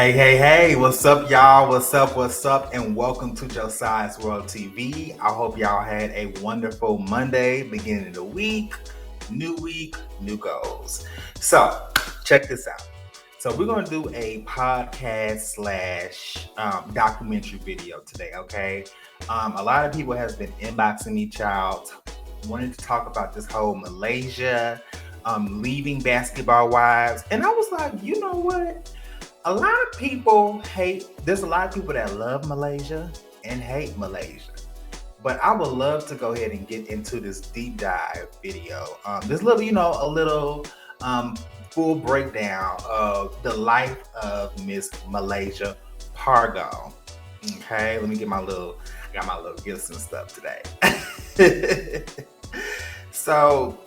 Hey, what's up, y'all? What's up? And welcome to Josiah's World TV. I hope y'all had a wonderful Monday, beginning of the week, new goals. So, check this out. So, we're going to do a podcast slash documentary video today, okay? A lot of people has been inboxing me, child, wanting to talk about this whole Malaysia, leaving basketball wives. And I was like, you know what? A lot of people there's a lot of people that love Malaysia and hate Malaysia. But I would love to go ahead and get into this deep dive video. This little, a little full breakdown of the life of Miss Malaysia Pargo. Okay, let me get I got my little gifts and stuff today. So,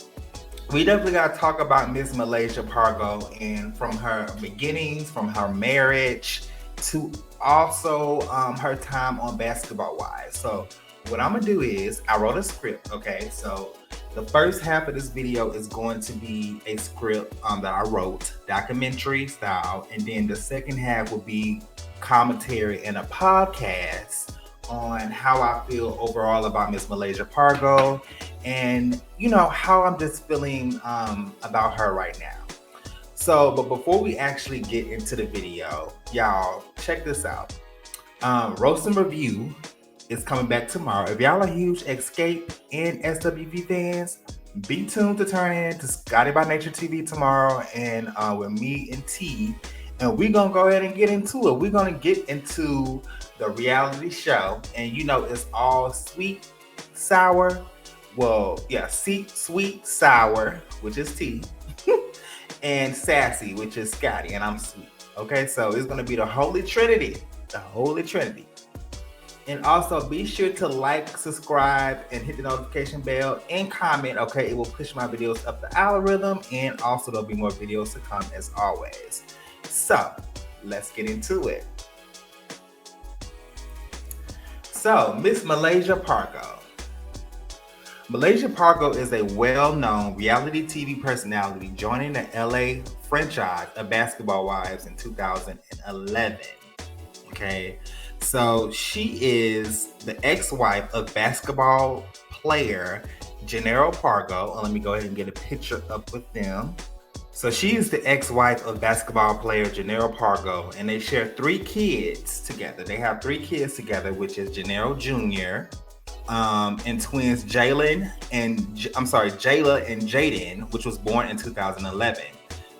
we definitely got to talk about Miss Malaysia Pargo and from her beginnings, from her marriage to also her time on Basketball Wives. So what I'm gonna do is I wrote a script. Okay, so the first half of this video is going to be a script that I wrote, documentary style, and then the second half will be commentary and a podcast on how I feel overall about Miss Malaysia Pargo and how I'm just feeling about her right now. So, but before we actually get into the video, y'all check this out. Roast and Review is coming back tomorrow. If y'all are huge Escape and SWV fans, be tuned to turn in to Scotty by Nature TV tomorrow and with me and T. And we're going to go ahead and get into it. We're going to get into the reality show. And it's all sweet, sour. Well, yeah, sweet, sour, which is T. And sassy, which is Scotty. And I'm sweet. Okay, so it's going to be the Holy Trinity. The Holy Trinity. And also be sure to like, subscribe, and hit the notification bell and comment. Okay, it will push my videos up the algorithm. And also there'll be more videos to come as always. So, let's get into it. So, Miss Malaysia Pargo. Malaysia Pargo is a well-known reality TV personality joining the LA franchise of Basketball Wives in 2011. Okay, so she is the ex-wife of basketball player Gennaro Pargo. Let me go ahead and get a picture up with them. So she is the ex-wife of basketball player Gennaro Pargo, and they share 3 kids together. They have 3 kids together, which is Gennaro Jr., and twins Jayla and Jaden, which was born in 2011.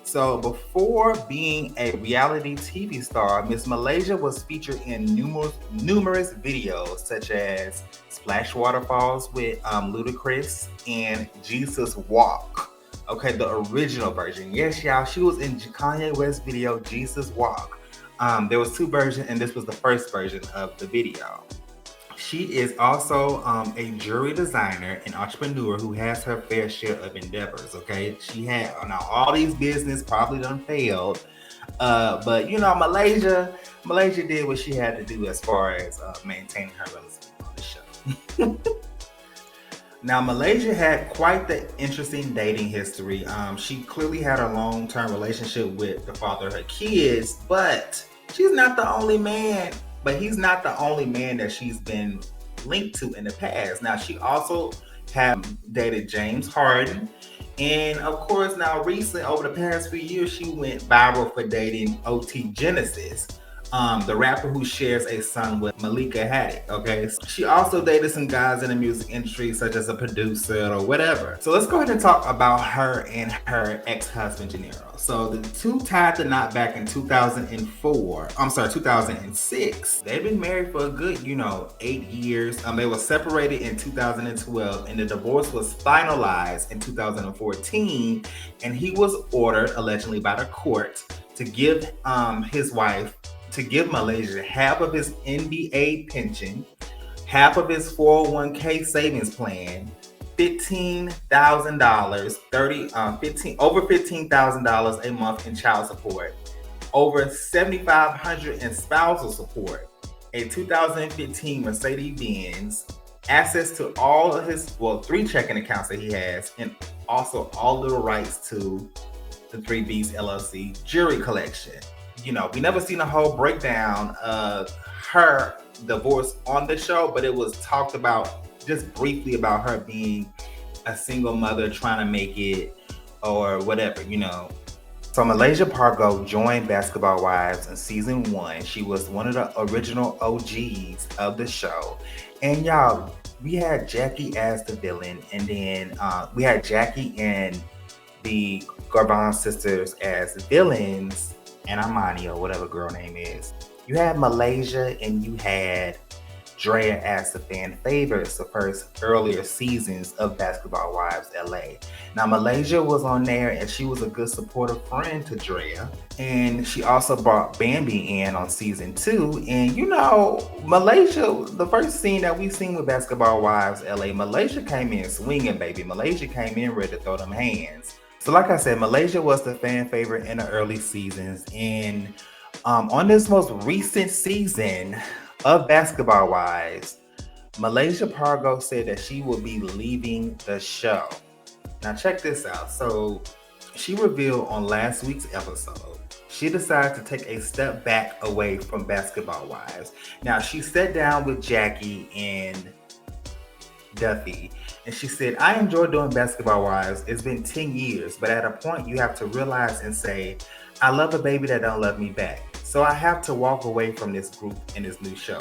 So before being a reality TV star, Miss Malaysia was featured in numerous videos, such as Splash Waterfalls with Ludacris and Jesus Walk. Okay, the original version. Yes, y'all, she was in Kanye West's video, Jesus Walk. There was 2 versions, and this was the first version of the video. She is also a jewelry designer and entrepreneur who has her fair share of endeavors, okay? She had, now all these business probably done failed, but Malaysia did what she had to do as far as maintaining her relevancy on the show. Now, Malaysia had quite the interesting dating history. She clearly had a long-term relationship with the father of her kids, but he's not the only man that she's been linked to in the past. Now, she also had dated James Harden. And of course, now recently, over the past few years, she went viral for dating OT Genesis, the rapper who shares a son with Malika Haddock, okay? She also dated some guys in the music industry, such as a producer or whatever. So let's go ahead and talk about her and her ex-husband, Gennaro. So the 2 tied the knot back in 2006. They've been married for a good, 8 years. They were separated in 2012, and the divorce was finalized in 2014, and he was ordered, allegedly by the court, to give Malaysia half of his NBA pension, half of his 401k savings plan, $15,000, over $15,000 a month in child support, over $7,500 in spousal support, a 2015 Mercedes-Benz, access to all of his 3 checking accounts that he has, and also all of the rights to the 3 Beats LLC jewelry collection. we never seen a whole breakdown of her divorce on the show, but it was talked about just briefly about her being a single mother trying to make it or whatever. So Malaysia Pargo joined Basketball Wives in season 1. She was one of the original OGs of the show. And y'all, we had Jackie as the villain, and then we had Jackie and the Garban sisters as villains, and Armani or whatever girl name is. You had Malaysia and you had Drea as the fan favorites the first earlier seasons of Basketball Wives LA. Now Malaysia was on there and she was a good supportive friend to Drea. And she also brought Bambi in on season 2. And Malaysia, the first scene that we seen with Basketball Wives LA, Malaysia came in swinging, baby. Malaysia came in ready to throw them hands. So like I said, Malaysia was the fan favorite in the early seasons. And on this most recent season of Basketball Wives, Malaysia Pargo said that she will be leaving the show. Now check this out. So she revealed on last week's episode, she decided to take a step back away from Basketball Wives. Now she sat down with Jackie and Duffy, and she said, I enjoy doing Basketball Wives. It's been 10 years, but at a point you have to realize and say, I love a baby that don't love me back. So I have to walk away from this group and this new show.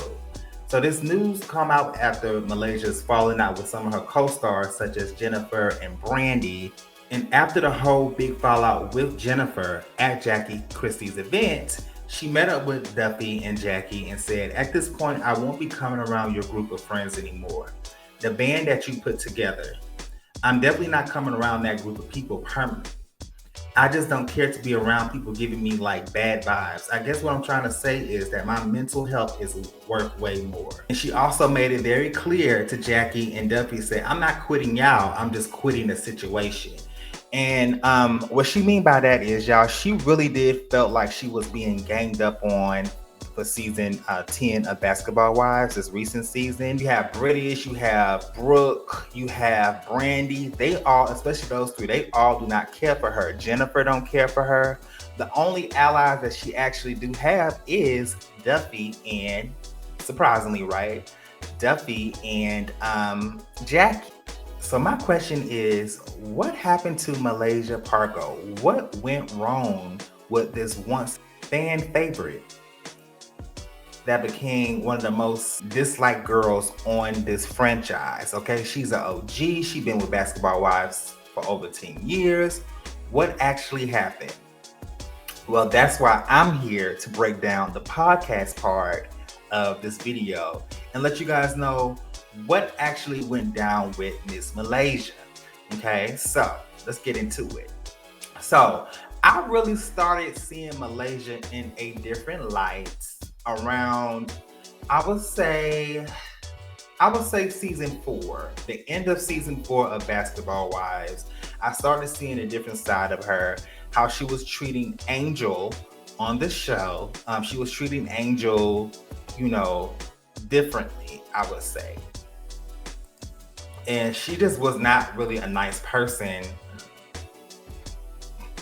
So this news come out after Malaysia's falling out with some of her co-stars such as Jennifer and Brandi. And after the whole big fallout with Jennifer at Jackie Christie's event, she met up with Duffy and Jackie and said, at this point, I won't be coming around your group of friends anymore. The band that you put together, I'm definitely not coming around that group of people permanently. I just don't care to be around people giving me like bad vibes. I guess what I'm trying to say is that my mental health is worth way more. And she also made it very clear to Jackie and Duffy, said, I'm not quitting y'all, I'm just quitting the situation. And what she mean by that is, y'all, she really did felt like she was being ganged up on for season 10 of Basketball Wives, this recent season. You have British, you have Brooke, you have Brandi. They all, especially those three, they all do not care for her. Jennifer don't care for her. The only allies that she actually do have is Duffy and, surprisingly, right, Duffy and Jackie. So my question is, what happened to Malaysia Pargo? What went wrong with this once fan favorite that became one of the most disliked girls on this franchise? Okay, she's an OG. She's been with Basketball Wives for over 10 years. What actually happened? Well, that's why I'm here to break down the podcast part of this video and let you guys know what actually went down with Miss Malaysia. Okay, so let's get into it. So I really started seeing Malaysia in a different light around, I would say season 4, the end of season 4 of Basketball Wives. I started seeing a different side of her, how she was treating Angel on the show. She was treating Angel, differently, I would say. And she just was not really a nice person.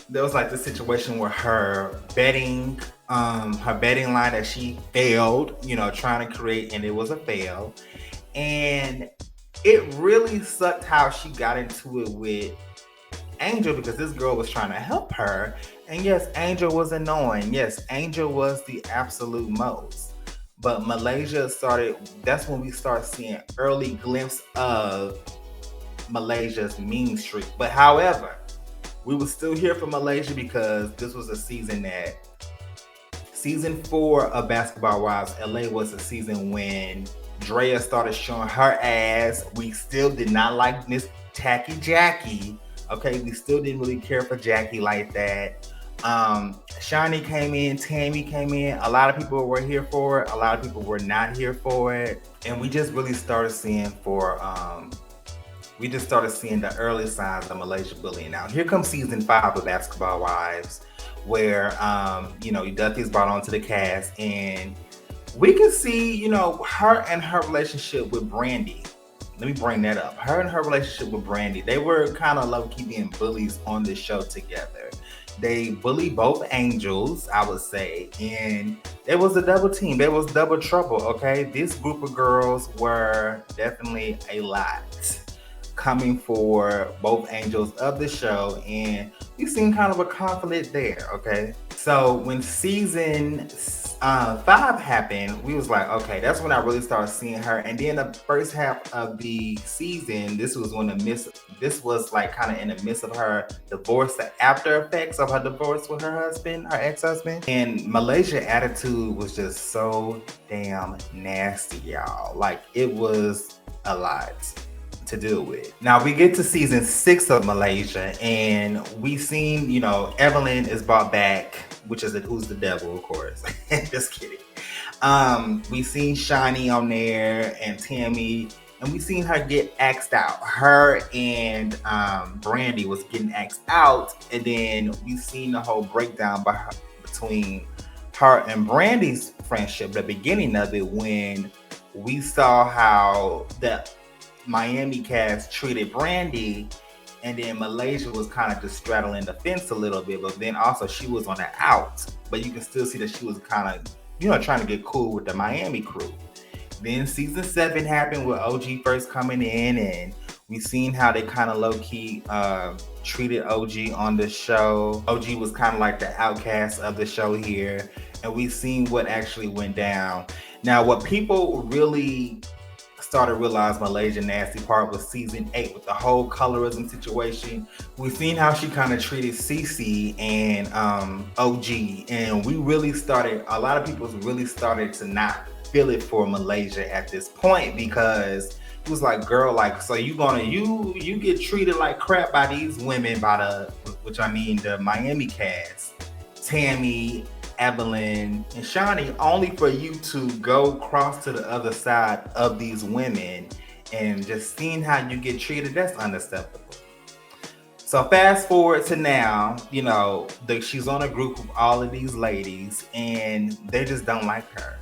There was like this situation where her betting line that she failed, trying to create, and it was a fail. And it really sucked how she got into it with Angel, because this girl was trying to help her. And yes, Angel was annoying. Yes, Angel was the absolute most. But Malaysia that's when we start seeing early glimpse of Malaysia's mean streak. But however, we were still here for Malaysia because this was a season that, season 4 of Basketball Wives LA was a season when Drea started showing her ass. We still did not like Miss Tacky Jackie. Okay, we still didn't really care for Jackie like that. Shani came in, Tammy came in. A lot of people were here for it. A lot of people were not here for it. And we just really started seeing the early signs of Malaysia bullying. Now, here comes season 5 of Basketball Wives, where, Duffy's brought onto the cast, and we can see, her and her relationship with Brandi. Let me bring that up. Her and her relationship with Brandi, they were kind of low-key being bullies on this show together. They bullied both angels, I would say, and it was a double team. There was double trouble. Okay, this group of girls were definitely a lot coming for both angels of the show, and we seen kind of a conflict there. Okay, so when season 5 happened, we was like, okay, that's when I really started seeing her. And then the first half of the season, this was when this was like kind of in the midst of her divorce, the after effects of her divorce with her husband, her ex-husband. And Malaysia attitude was just so damn nasty, y'all. Like, it was a lot to deal with. Now we get to season 6 of Malaysia, and we seen, Evelyn is brought back, which is who's the devil, of course. Just kidding. We seen Shiny on there and Tammy, and we seen her get axed out. Her and Brandi was getting axed out, and then we seen the whole breakdown between her and Brandi's friendship, the beginning of it, when we saw how the Miami cast treated Brandi, and then Malaysia was kind of just straddling the fence a little bit, but then also she was on the out. But you can still see that she was kind of, trying to get cool with the Miami crew. Then season 7 happened with OG first coming in, and we seen how they kind of low-key treated OG on the show. OG was kind of like the outcast of the show here, and we seen what actually went down. Now, what people really started to realize Malaysia nasty part was season 8 with the whole colorism situation. We've seen how she kind of treated Cece and OG, and a lot of people really started to not feel it for Malaysia at this point, because it was like, girl, like, so you get treated like crap by these women, which I mean the Miami cast, Tammy, Evelyn, and Shani, only for you to go cross to the other side of these women, and just seeing how you get treated, that's unacceptable. So fast forward to now, she's on a group of all of these ladies, and they just don't like her.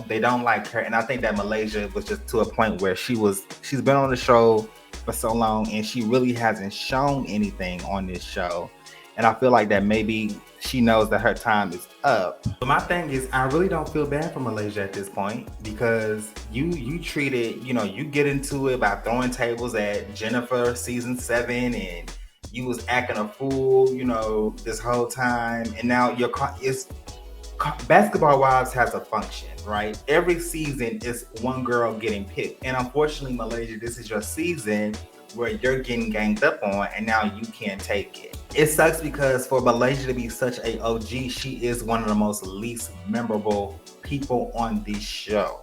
They don't like her, and I think that Malaysia was just to a point where she's been on the show for so long, and she really hasn't shown anything on this show. And I feel like that maybe she knows that her time is up. But my thing is, I really don't feel bad for Malaysia at this point, because you treated, you get into it by throwing tables at Jennifer season 7, and you was acting a fool, this whole time. And now Basketball Wives has a function, right? Every season is one girl getting picked. And unfortunately, Malaysia, this is your season where you're getting ganged up on, and now you can't take it. It sucks, because for Malaysia to be such a OG, she is one of the most least memorable people on this show.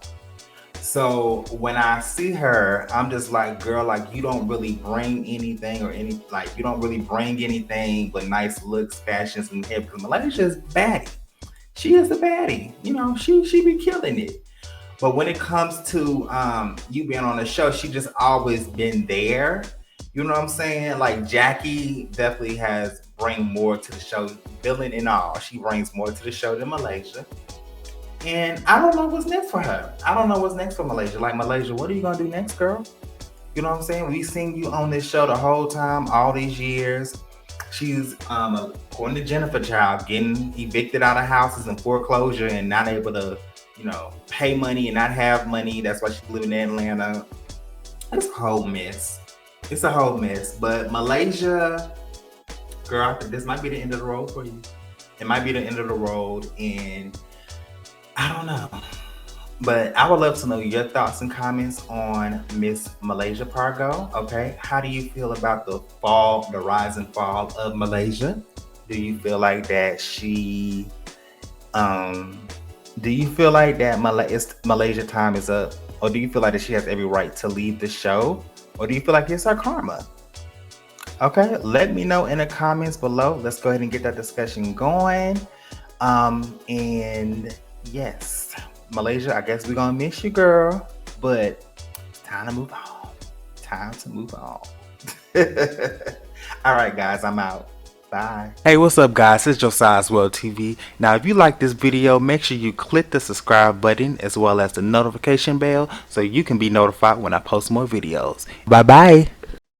So when I see her, I'm just like, girl, like, you don't really bring anything you don't really bring anything but nice looks, fashions, and hair, because Malaysia is baddie. She is a baddie. She be killing it. But when it comes to you being on the show, she just always been there. You know what I'm saying? Like, Jackie definitely bring more to the show, villain and all. She brings more to the show than Malaysia. And I don't know what's next for her. I don't know what's next for Malaysia. Like, Malaysia, what are you gonna do next, girl? You know what I'm saying? We seen you on this show the whole time, all these years. She's, according to Jennifer Child, getting evicted out of houses and foreclosure, and not able to, pay money and not have money. That's why she's living in Atlanta. It's a whole mess. It's a whole mess. But Malaysia, girl, I think this might be the end of the road for you. It might be the end of the road, and I don't know. But I would love to know your thoughts and comments on Miss Malaysia Pargo. Okay, how do you feel about the rise and fall of Malaysia? Do you feel like that she, do you feel like that Malaysia time is up, or do you feel like that she has every right to leave the show, or do you feel like it's her karma? Okay, let me know in the comments below. Let's go ahead and get that discussion going. And yes, Malaysia, I guess we're gonna miss you, girl, but time to move on. Time to move on. All right, guys, I'm out. Bye. Hey, what's up, guys? It's Josiah's World TV. Now, if you like this video, make sure you click the subscribe button as well as the notification bell so you can be notified when I post more videos. Bye-bye.